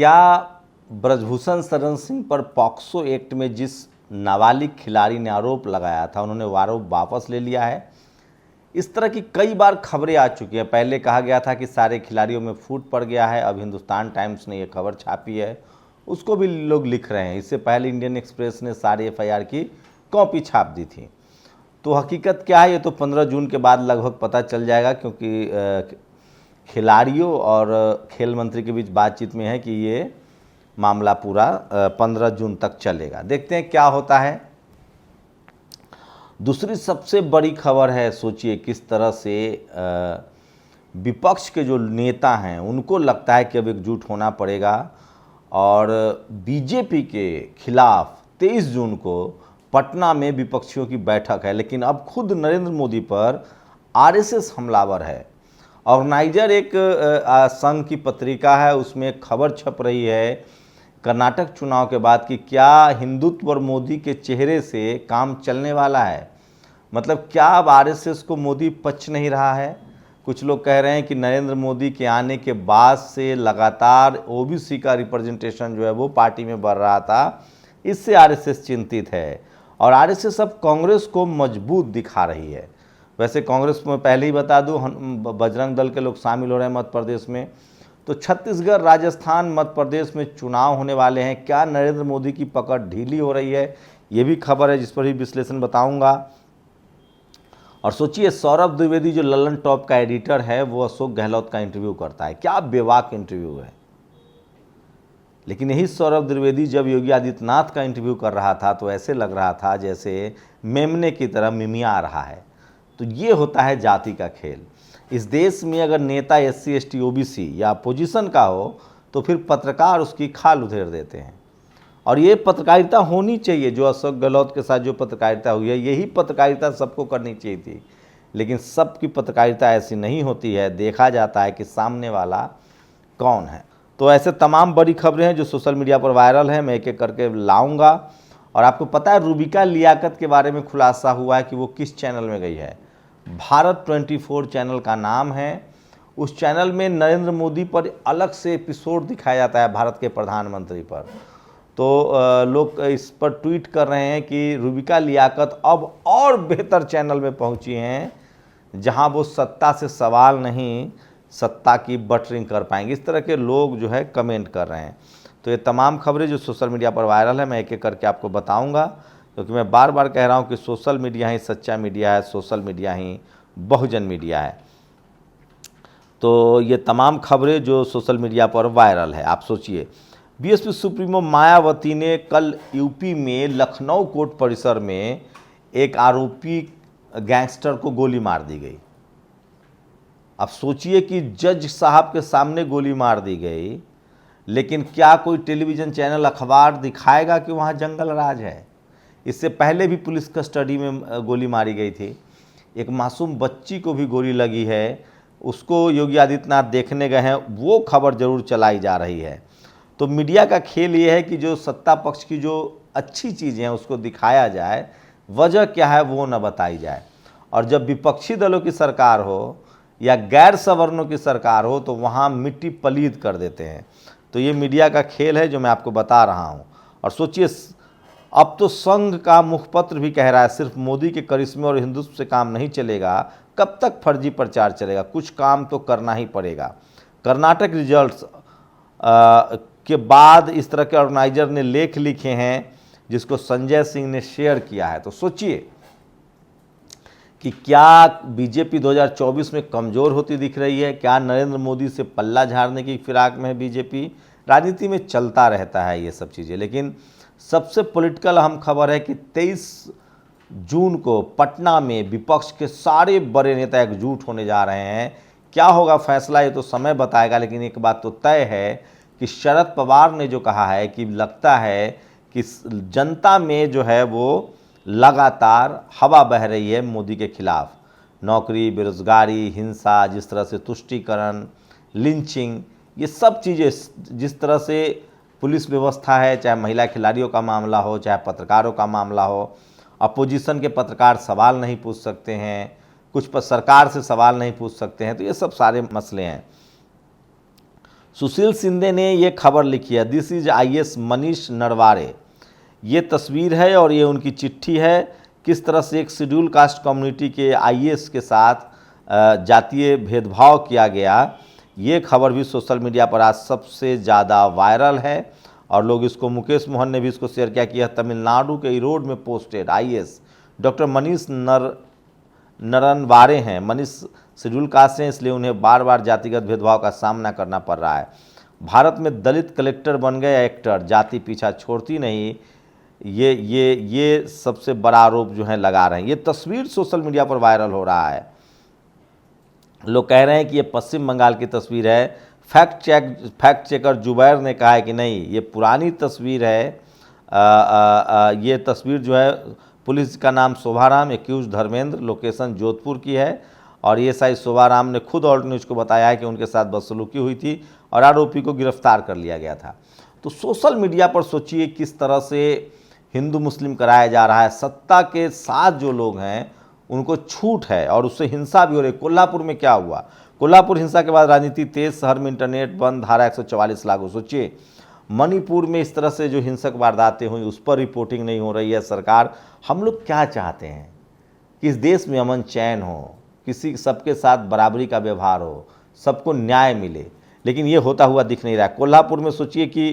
क्या ब्रजभूषण शरण सिंह पर POCSO act में जिस नाबालिग खिलाड़ी ने आरोप लगाया था उन्होंने वो आरोप वापस ले लिया है। इस तरह की कई बार खबरें आ चुकी हैं। पहले कहा गया था कि सारे खिलाड़ियों में फूट पड़ गया है, अब हिंदुस्तान टाइम्स ने ये खबर छापी है, उसको भी लोग लिख रहे हैं। इससे पहले इंडियन एक्सप्रेस ने सारी एफआईआर की कॉपी छाप दी थी। तो हकीकत क्या है ये तो 15 जून के बाद लगभग पता चल जाएगा, क्योंकि खिलाड़ियों और खेल मंत्री के बीच बातचीत में है कि ये मामला पूरा 15 जून तक चलेगा। देखते हैं क्या होता है। दूसरी सबसे बड़ी खबर है, सोचिए किस तरह से विपक्ष के जो नेता हैं उनको लगता है कि अब एकजुट होना पड़ेगा और बीजेपी के खिलाफ 23 जून को पटना में विपक्षियों की बैठक है। लेकिन अब खुद नरेंद्र मोदी पर आरएसएस हमलावर है। ऑर्गेनाइजर एक संघ की पत्रिका है, उसमें खबर छप रही है कर्नाटक चुनाव के बाद कि क्या हिंदुत्व और मोदी के चेहरे से काम चलने वाला है। मतलब क्या अब आरएसएस को मोदी पच नहीं रहा है। कुछ लोग कह रहे हैं कि नरेंद्र मोदी के आने के बाद से लगातार ओबीसी का रिप्रेजेंटेशन जो है वो पार्टी में बढ़ रहा था, इससे आरएसएस चिंतित है और आरएसएस अब कांग्रेस को मजबूत दिखा रही है। वैसे कांग्रेस में पहले ही बता दूं बजरंग दल के लोग शामिल हो रहे हैं मध्य प्रदेश में। तो छत्तीसगढ़, राजस्थान, मध्य प्रदेश में चुनाव होने वाले हैं। क्या नरेंद्र मोदी की पकड़ ढीली हो रही है, ये भी खबर है जिस पर भी विश्लेषण बताऊंगा। और सोचिए सौरभ द्विवेदी जो ललन टॉप का एडिटर है वो अशोक गहलोत का इंटरव्यू करता है। क्या बेबाक इंटरव्यू है। लेकिन यही सौरभ द्विवेदी जब योगी आदित्यनाथ का इंटरव्यू कर रहा था तो ऐसे लग रहा था जैसे मेमने की तरह मिमिया रहा है। तो ये होता है जाति का खेल। इस देश में अगर नेता एससी एसटी ओबीसी या अपोजिशन का हो तो फिर पत्रकार उसकी खाल उधेड़ देते हैं। और ये पत्रकारिता होनी चाहिए, जो अशोक गहलोत के साथ जो पत्रकारिता हुई है यही पत्रकारिता सबको करनी चाहिए थी। लेकिन सबकी पत्रकारिता ऐसी नहीं होती है, देखा जाता है कि सामने वाला कौन है। तो ऐसे तमाम बड़ी खबरें हैं जो सोशल मीडिया पर वायरल हैं, मैं एक एक करके लाऊंगा। और आपको पता है रूबिका लियाकत के बारे में खुलासा हुआ है कि वो किस चैनल में गई है। भारत 24 चैनल का नाम है। उस चैनल में नरेंद्र मोदी पर अलग से एपिसोड दिखाया जाता है, भारत के प्रधानमंत्री पर। तो लोग इस पर ट्वीट कर रहे हैं कि रूबिका लियाकत अब और बेहतर चैनल में पहुंची हैं जहां वो सत्ता से सवाल नहीं, सत्ता की बटरिंग कर पाएंगे। इस तरह के लोग जो है कमेंट कर रहे हैं। तो ये तमाम खबरें जो सोशल मीडिया पर वायरल है मैं एक एक करके आपको बताऊंगा, क्योंकि मैं बार बार कह रहा हूं कि सोशल मीडिया ही सच्चा मीडिया है, सोशल मीडिया ही बहुजन मीडिया है। तो ये तमाम खबरें जो सोशल मीडिया पर वायरल है। आप सोचिए बीएसपी सुप्रीमो मायावती ने कल यूपी में लखनऊ कोर्ट परिसर में एक आरोपी गैंगस्टर को गोली मार दी गई। अब सोचिए कि जज साहब के सामने गोली मार दी गई, लेकिन क्या कोई टेलीविज़न चैनल अखबार दिखाएगा कि वहाँ जंगल राज है। इससे पहले भी पुलिस कस्टडी में गोली मारी गई थी। एक मासूम बच्ची को भी गोली लगी है, उसको योगी आदित्यनाथ देखने गए हैं, वो खबर जरूर चलाई जा रही है। तो मीडिया का खेल ये है कि जो सत्ता पक्ष की जो अच्छी चीज़ें हैं उसको दिखाया जाए, वजह क्या है वो न बताई जाए। और जब विपक्षी दलों की सरकार हो या गैर सवर्णों की सरकार हो तो वहाँ मिट्टी पलीद कर देते हैं। तो ये मीडिया का खेल है जो मैं आपको बता रहा हूँ। और सोचिए अब तो संघ का मुखपत्र भी कह रहा है सिर्फ मोदी के करिश्मे और हिंदुत्व से काम नहीं चलेगा, कब तक फर्जी प्रचार चलेगा, कुछ काम तो करना ही पड़ेगा। कर्नाटक रिजल्ट्स के बाद इस तरह के ऑर्गेनाइजर ने लेख लिखे हैं जिसको संजय सिंह ने शेयर किया है। तो सोचिए कि क्या बीजेपी 2024 में कमज़ोर होती दिख रही है, क्या नरेंद्र मोदी से पल्ला झाड़ने की फिराक में है बीजेपी। राजनीति में चलता रहता है ये सब चीज़ें। लेकिन सबसे पॉलिटिकल अहम खबर है कि 23 जून को पटना में विपक्ष के सारे बड़े नेता एकजुट होने जा रहे हैं। क्या होगा फैसला ये तो समय बताएगा, लेकिन एक बात तो तय है कि शरद पवार ने जो कहा है कि लगता है कि जनता में जो है वो लगातार हवा बह रही है मोदी के खिलाफ। नौकरी, बेरोजगारी, हिंसा, जिस तरह से तुष्टीकरण, लिंचिंग, ये सब चीज़ें, जिस तरह से पुलिस व्यवस्था है, चाहे महिला खिलाड़ियों का मामला हो, चाहे पत्रकारों का मामला हो, अपोजिशन के पत्रकार सवाल नहीं पूछ सकते हैं, कुछ पर सरकार से सवाल नहीं पूछ सकते हैं। तो ये सब सारे मसले हैं। सुशील शिंदे ने ये खबर लिखी है, दिस इज आईएएस मनीष नरवारे। ये तस्वीर है और ये उनकी चिट्ठी है, किस तरह से एक शेड्यूल कास्ट कम्युनिटी के आईएएस के साथ जातीय भेदभाव किया गया। ये खबर भी सोशल मीडिया पर आज सबसे ज़्यादा वायरल है और लोग इसको, मुकेश मोहन ने भी इसको शेयर किया कि यह तमिलनाडु के ईरोड में पोस्टेड आईएएस डॉक्टर मनीष नरनवारे हैं। मनीष शेड्यूल कास्ट हैं, इसलिए उन्हें बार बार जातिगत भेदभाव का सामना करना पड़ रहा है। भारत में दलित कलेक्टर बन गए एक्टर, जाति पीछा छोड़ती नहीं। ये सबसे बड़ा आरोप जो है लगा रहे हैं। ये तस्वीर सोशल मीडिया पर वायरल हो रहा है। लोग कह रहे हैं कि ये पश्चिम बंगाल की तस्वीर है। फैक्ट चेकर जुबैर ने कहा है कि नहीं, ये पुरानी तस्वीर है। ये तस्वीर जो है, पुलिस का नाम शोभाराम, एक्यूज धर्मेंद्र, लोकेशन जोधपुर की है और एएसआई शोभाराम ने खुद ऑल्ट न्यूज़ को बताया है कि उनके साथ बदसलूकी हुई थी और आरोपी को गिरफ्तार कर लिया गया था। तो सोशल मीडिया पर सोचिए किस तरह से हिंदू मुस्लिम कराया जा रहा है। सत्ता के साथ जो लोग हैं उनको छूट है और उससे हिंसा भी हो रही है। कोल्हापुर में क्या हुआ? कोल्हापुर हिंसा के बाद राजनीति तेज, शहर में इंटरनेट बंद, धारा 144 लागू। सोचिए मणिपुर में इस तरह से जो हिंसक वारदातें हुई उस पर रिपोर्टिंग नहीं हो रही है सरकार। हम लोग क्या चाहते हैं कि इस देश में अमन चैन हो, किसी सबके साथ बराबरी का व्यवहार हो, सबको न्याय मिले, लेकिन ये होता हुआ दिख नहीं रहा है। कोल्हापुर में सोचिए कि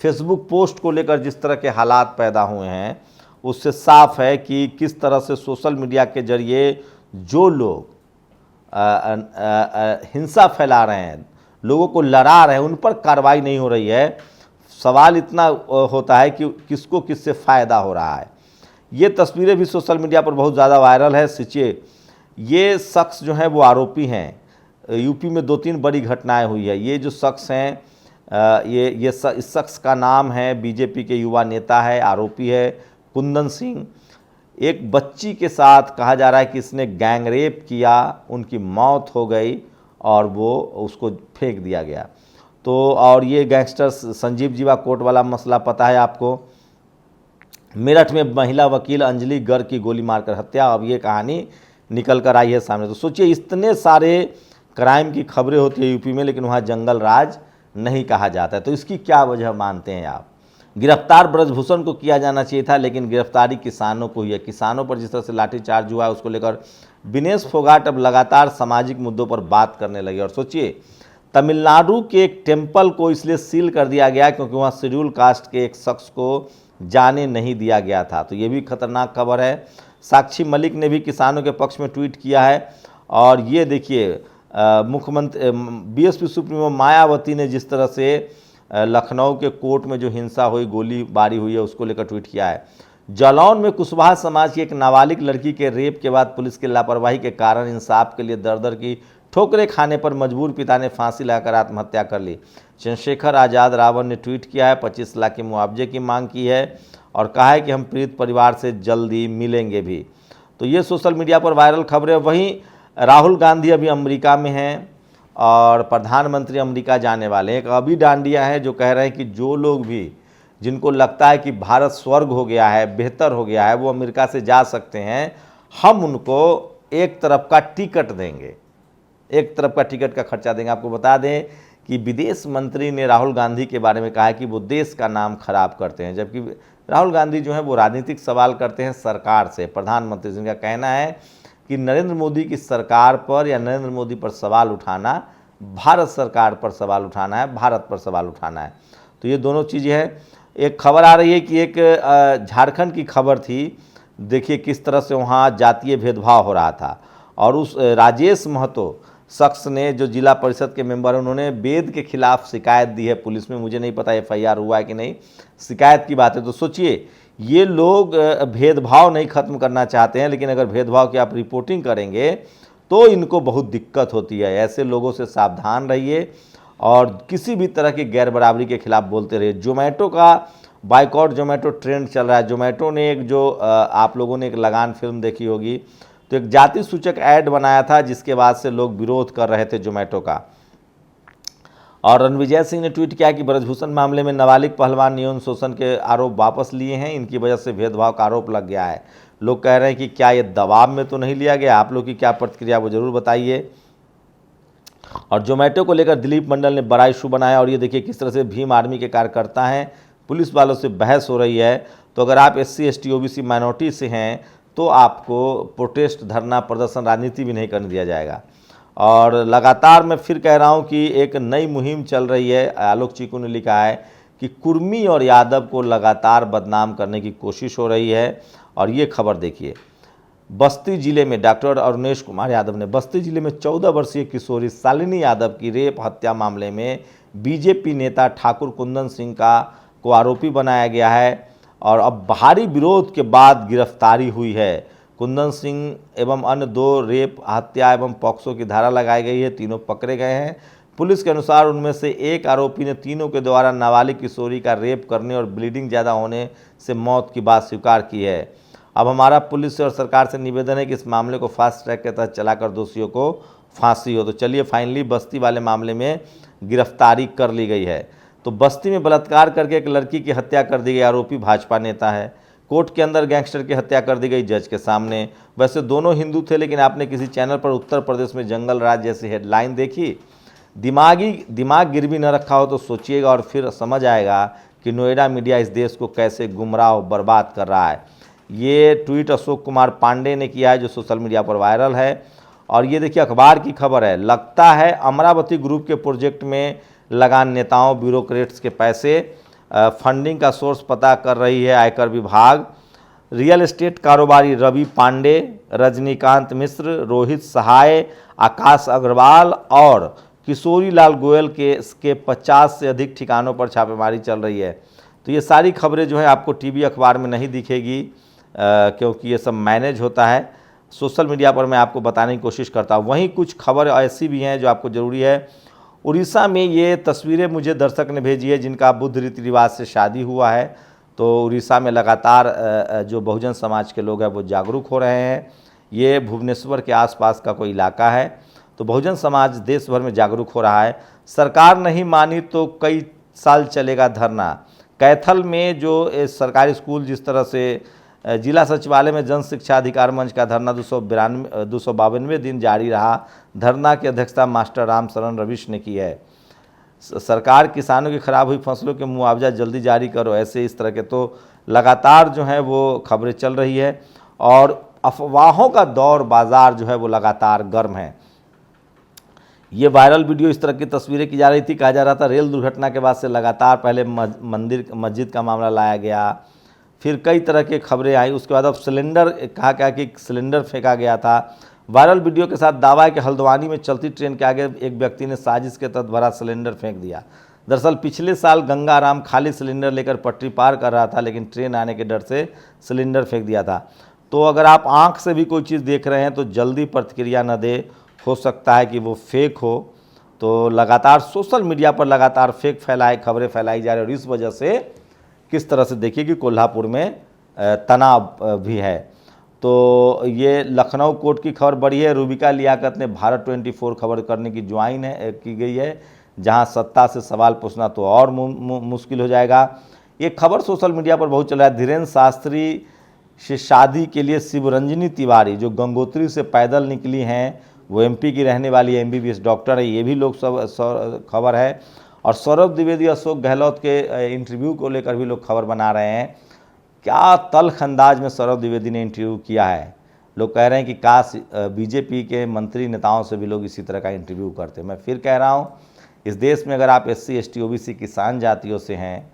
फेसबुक पोस्ट को लेकर जिस तरह के हालात पैदा हुए हैं, उससे साफ है कि किस तरह से सोशल मीडिया के जरिए जो लोग हिंसा फैला रहे हैं, लोगों को लड़ा रहे हैं, उन पर कार्रवाई नहीं हो रही है। सवाल इतना होता है कि किसको किससे फ़ायदा हो रहा है। ये तस्वीरें भी सोशल मीडिया पर बहुत ज़्यादा वायरल है। सोचिए ये शख्स जो है वो आरोपी हैं। यूपी में 2-3 बड़ी घटनाएं हुई है। ये जो शख्स हैं, इस शख्स का नाम है, बीजेपी के युवा नेता है, आरोपी है कुंदन सिंह। एक बच्ची के साथ कहा जा रहा है कि इसने गैंग रेप किया, उनकी मौत हो गई और वो उसको फेंक दिया गया। तो और ये गैंगस्टर संजीव जीवा कोर्ट वाला मसला पता है आपको। मेरठ में महिला वकील अंजलि गर्ग की गोली मारकर हत्या, अब ये कहानी निकल कर आई है सामने। तो सोचिए इतने सारे क्राइम की खबरें होती है यूपी में, लेकिन वहाँ जंगल राज नहीं कहा जाता है। तो इसकी क्या वजह मानते हैं आप? गिरफ्तार ब्रजभूषण को किया जाना चाहिए था, लेकिन गिरफ्तारी किसानों को हुई है। किसानों पर जिस तरह से लाठीचार्ज हुआ है उसको लेकर विनेश फोगाट अब लगातार सामाजिक मुद्दों पर बात करने लगे। और सोचिए तमिलनाडु के एक टेम्पल को इसलिए सील कर दिया गया क्योंकि वहाँ शेड्यूल कास्ट के एक शख्स को जाने नहीं दिया गया था। तो ये भी खतरनाक खबर है। साक्षी मलिक ने भी किसानों के पक्ष में ट्वीट किया है। और ये देखिए मुख्यमंत्री बीएसपी सुप्रीमो मायावती ने जिस तरह से लखनऊ के कोर्ट में जो हिंसा हुई, गोलीबारी हुई है, उसको लेकर ट्वीट किया है। जालौन में कुशवाहा समाज की एक नाबालिग लड़की के रेप के बाद पुलिस की लापरवाही के कारण इंसाफ के लिए दर दर की ठोकरें खाने पर मजबूर पिता ने फांसी लगाकर आत्महत्या कर ली। चंद्रशेखर आज़ाद रावण ने ट्वीट किया है, 25 लाख के मुआवजे की मांग की है और कहा है कि हम पीड़ित परिवार से जल्दी मिलेंगे भी। तो ये सोशल मीडिया पर वायरल खबरें। वहीं राहुल गांधी अभी अमेरिका में हैं और प्रधानमंत्री अमेरिका जाने वाले हैं। एक अभी डांडिया है जो कह रहे हैं कि जो लोग भी, जिनको लगता है कि भारत स्वर्ग हो गया है, बेहतर हो गया है, वो अमेरिका से जा सकते हैं। हम उनको एक तरफ का टिकट देंगे, एक तरफ का टिकट का खर्चा देंगे। आपको बता दें कि विदेश मंत्री ने राहुल गांधी के बारे में कहा है कि वो देश का नाम खराब करते हैं, जबकि राहुल गांधी जो है वो राजनीतिक सवाल करते हैं सरकार से, प्रधानमंत्री। जिनका कहना है कि नरेंद्र मोदी की सरकार पर या नरेंद्र मोदी पर सवाल उठाना भारत सरकार पर सवाल उठाना है, भारत पर सवाल उठाना है। तो ये दोनों चीज़ें हैं। एक खबर आ रही है कि एक झारखंड की खबर थी, देखिए किस तरह से वहाँ जातीय भेदभाव हो रहा था। और उस राजेश महतो शख्स ने, जो जिला परिषद के मेंबर हैं, उन्होंने वेद के खिलाफ शिकायत दी है पुलिस में। मुझे नहीं पता एफआईआर हुआ है कि नहीं, शिकायत की बात है। तो सोचिए ये लोग भेदभाव नहीं ख़त्म करना चाहते हैं, लेकिन अगर भेदभाव की आप रिपोर्टिंग करेंगे तो इनको बहुत दिक्कत होती है। ऐसे लोगों से सावधान रहिए और किसी भी तरह की गैर बराबरी के खिलाफ बोलते रहिए। जोमेटो का बाइकआउट, जोमेटो ट्रेंड चल रहा है। जोमेटो ने एक जो आप लोगों ने एक लगान फिल्म देखी होगी, तो एक जाति सूचक ऐड बनाया था जिसके बाद से लोग विरोध कर रहे थे जोमेटो का। और रणविजय सिंह ने ट्वीट किया कि ब्रजभूषण मामले में नाबालिग पहलवान यौन शोषण के आरोप वापस लिए हैं, इनकी वजह से भेदभाव का आरोप लग गया है। लोग कह रहे हैं कि क्या ये दबाव में तो नहीं लिया गया? आप लोग की क्या प्रतिक्रिया वो जरूर बताइए। और जोमेटो को लेकर दिलीप मंडल ने बड़ा इशू बनाया। और ये देखिए किस तरह से भीम आर्मी के कार्यकर्ता हैं, पुलिस वालों से बहस हो रही है। तो अगर आप SC ST OBC माइनॉरिटी से हैं तो आपको प्रोटेस्ट, धरना, प्रदर्शन, राजनीति भी नहीं करने दिया जाएगा। और लगातार मैं फिर कह रहा हूं कि एक नई मुहिम चल रही है। आलोक चीकू ने लिखा है कि कुर्मी और यादव को लगातार बदनाम करने की कोशिश हो रही है। और ये खबर देखिए, बस्ती जिले में डॉक्टर अरुणेश कुमार यादव ने बस्ती जिले में 14 वर्षीय किशोरी शालिनी यादव की रेप हत्या मामले में बीजेपी नेता ठाकुर कुंदन सिंह को आरोपी बनाया गया है। और अब भारी विरोध के बाद गिरफ्तारी हुई है। कुंदन सिंह एवं अन्य 2 रेप, हत्या एवं पॉक्सो की धारा लगाई गई है। तीनों पकड़े गए हैं। पुलिस के अनुसार उनमें से एक आरोपी ने तीनों के द्वारा नाबालिग किशोरी का रेप करने और ब्लीडिंग ज़्यादा होने से मौत की बात स्वीकार की है। अब हमारा पुलिस और सरकार से निवेदन है कि इस मामले को फास्ट ट्रैक के तहत चलाकर दोषियों को फांसी हो। तो चलिए, फाइनली बस्ती वाले मामले में गिरफ्तारी कर ली गई है। तो बस्ती में बलात्कार करके एक लड़की की हत्या कर दी गई, आरोपी भाजपा नेता है। कोर्ट के अंदर गैंगस्टर की हत्या कर दी गई जज के सामने। वैसे दोनों हिंदू थे, लेकिन आपने किसी चैनल पर उत्तर प्रदेश में जंगल राज जैसी हेडलाइन देखी। दिमाग गिरवी न रखा हो तो सोचिएगा और फिर समझ आएगा कि नोएडा मीडिया इस देश को कैसे गुमराह और बर्बाद कर रहा है। ये ट्वीट अशोक कुमार पांडे ने किया है, जो सोशल मीडिया पर वायरल है। और ये देखिए अखबार की खबर है, लगता है अमरावती ग्रुप के प्रोजेक्ट में लगा नेताओं ब्यूरोक्रेट्स के पैसे, फंडिंग का सोर्स पता कर रही है आयकर विभाग। रियल एस्टेट कारोबारी रवि पांडे, रजनीकांत मिश्र, रोहित सहाय, आकाश अग्रवाल और किशोरी लाल गोयल के 50 से अधिक ठिकानों पर छापेमारी चल रही है। तो ये सारी खबरें जो है आपको टीवी अखबार में नहीं दिखेगी, क्योंकि ये सब मैनेज होता है। सोशल मीडिया पर मैं आपको बताने की कोशिश करता हूँ। वहीं कुछ खबर ऐसी भी हैं जो आपको ज़रूरी है। उड़ीसा में ये तस्वीरें मुझे दर्शक ने भेजी है जिनका बुद्ध रीति रिवाज से शादी हुआ है। तो उड़ीसा में लगातार जो बहुजन समाज के लोग हैं वो जागरूक हो रहे हैं। ये भुवनेश्वर के आसपास का कोई इलाका है। तो बहुजन समाज देश भर में जागरूक हो रहा है। सरकार नहीं मानी तो कई साल चलेगा धरना। कैथल में जो सरकारी स्कूल जिस तरह से जिला सचिवालय में जन शिक्षा अधिकार मंच का धरना 252वें दिन जारी रहा। धरना की अध्यक्षता मास्टर राम शरण रविश ने की है। सरकार किसानों की खराब हुई फसलों के मुआवजा जल्दी जारी करो, ऐसे इस तरह के तो लगातार जो है वो खबरें चल रही है। और अफवाहों का दौर बाजार जो है वो लगातार गर्म है। ये वायरल वीडियो, इस तरह की तस्वीरें की जा रही थी। कहा जा रहा था रेल दुर्घटना के बाद से लगातार पहले मस्जिद का मामला लाया गया, फिर कई तरह की खबरें आई। उसके बाद अब सिलेंडर, कहा क्या कि सिलेंडर फेंका गया था। वायरल वीडियो के साथ दावा है कि हल्द्वानी में चलती ट्रेन के आगे एक व्यक्ति ने साजिश के तहत भरा सिलेंडर फेंक दिया। दरअसल पिछले साल गंगाराम खाली सिलेंडर लेकर पटरी पार कर रहा था, लेकिन ट्रेन आने के डर से सिलेंडर फेंक दिया था। तो अगर आप आँख से भी कोई चीज़ देख रहे हैं तो जल्दी प्रतिक्रिया न दे, हो सकता है कि वो फेक हो। तो लगातार सोशल मीडिया पर लगातार फेक खबरें फैलाई जा रही है। और इस वजह से किस तरह से देखिए कि कोल्हापुर में तनाव भी है। तो ये लखनऊ कोर्ट की खबर बड़ी है। रूबिका लियाकत ने भारत 24 खबर करने की ज्वाइन की गई है, जहां सत्ता से सवाल पूछना तो और मुश्किल हो जाएगा। ये खबर सोशल मीडिया पर बहुत चल रहा है। धीरेन्द्र शास्त्री से शादी के लिए शिवरंजनी तिवारी, जो गंगोत्री से पैदल निकली हैं, वो MP की रहने वाली MBBS डॉक्टर है, ये भी लोग सब खबर है। और सौरभ द्विवेदी, अशोक गहलोत के इंटरव्यू को लेकर भी लोग खबर बना रहे हैं। क्या तल्ख अंदाज में सौरभ द्विवेदी ने इंटरव्यू किया है। लोग कह रहे हैं कि काश BJP के मंत्री नेताओं से भी लोग इसी तरह का इंटरव्यू करते। मैं फिर कह रहा हूँ, इस देश में अगर आप SC ST OBC किसान जातियों से हैं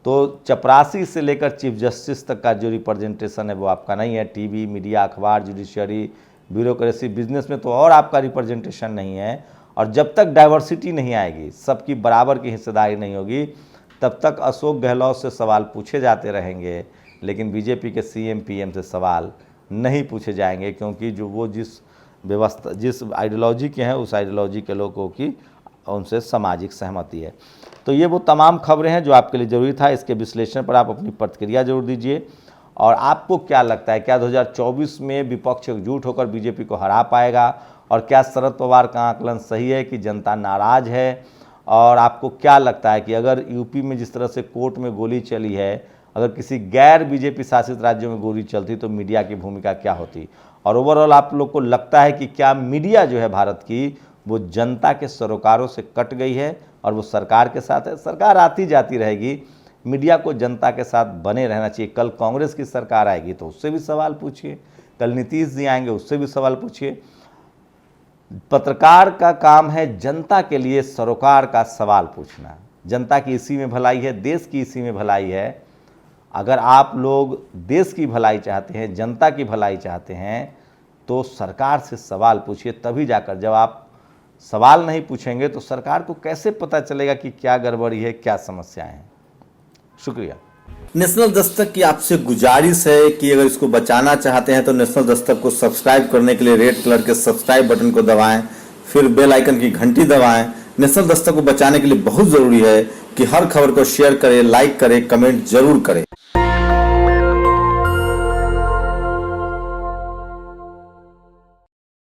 तो चपरासी से लेकर चीफ जस्टिस तक का जो रिप्रेजेंटेशन है वो आपका नहीं है। TV, मीडिया, अखबार, जुडिशरी, ब्यूरोक्रेसी, बिजनेस में तो और आपका रिप्रेजेंटेशन नहीं है। और जब तक डाइवर्सिटी नहीं आएगी, सबकी बराबर की हिस्सेदारी नहीं होगी, तब तक अशोक गहलोत से सवाल पूछे जाते रहेंगे, लेकिन BJP के CM PM से सवाल नहीं पूछे जाएंगे, क्योंकि जो वो जिस आइडियोलॉजी के हैं उस आइडियोलॉजी के लोगों की उनसे सामाजिक सहमति है। तो ये वो तमाम खबरें हैं जो आपके लिए ज़रूरी था। इसके विश्लेषण पर आप अपनी प्रतिक्रिया जरूर दीजिए। और आपको क्या लगता है, क्या 2024 में विपक्ष एकजुट होकर BJP को हरा पाएगा? और क्या शरद पवार का आकलन सही है कि जनता नाराज है? और आपको क्या लगता है कि अगर यूपी में जिस तरह से कोर्ट में गोली चली है, अगर किसी गैर BJP शासित राज्यों में गोली चलती तो मीडिया की भूमिका क्या होती? और ओवरऑल आप लोग को लगता है कि क्या मीडिया जो है भारत की वो जनता के सरोकारों से कट गई है और वो सरकार के साथ है। सरकार आती जाती रहेगी, मीडिया को जनता के साथ बने रहना चाहिए। कल कांग्रेस की सरकार आएगी तो उससे भी सवाल पूछिए, कल नीतीश जी आएंगे उससे भी सवाल पूछिए। पत्रकार का काम है जनता के लिए सरोकार का सवाल पूछना। जनता की इसी में भलाई है, देश की इसी में भलाई है। अगर आप लोग देश की भलाई चाहते हैं, जनता की भलाई चाहते हैं, तो सरकार से सवाल पूछिए। तभी जाकर, जब आप सवाल नहीं पूछेंगे तो सरकार को कैसे पता चलेगा कि क्या गड़बड़ी है, क्या समस्याएं हैं। शुक्रिया। नेशनल दस्तक की आपसे गुजारिश है कि अगर इसको बचाना चाहते हैं तो नेशनल दस्तक को सब्सक्राइब करने के लिए रेड कलर के सब्सक्राइब बटन को दबाएं, फिर बेल आइकन की घंटी दबाएं। नेशनल दस्तक को बचाने के लिए बहुत जरूरी है कि हर खबर को शेयर करें, लाइक करें, कमेंट जरूर करें।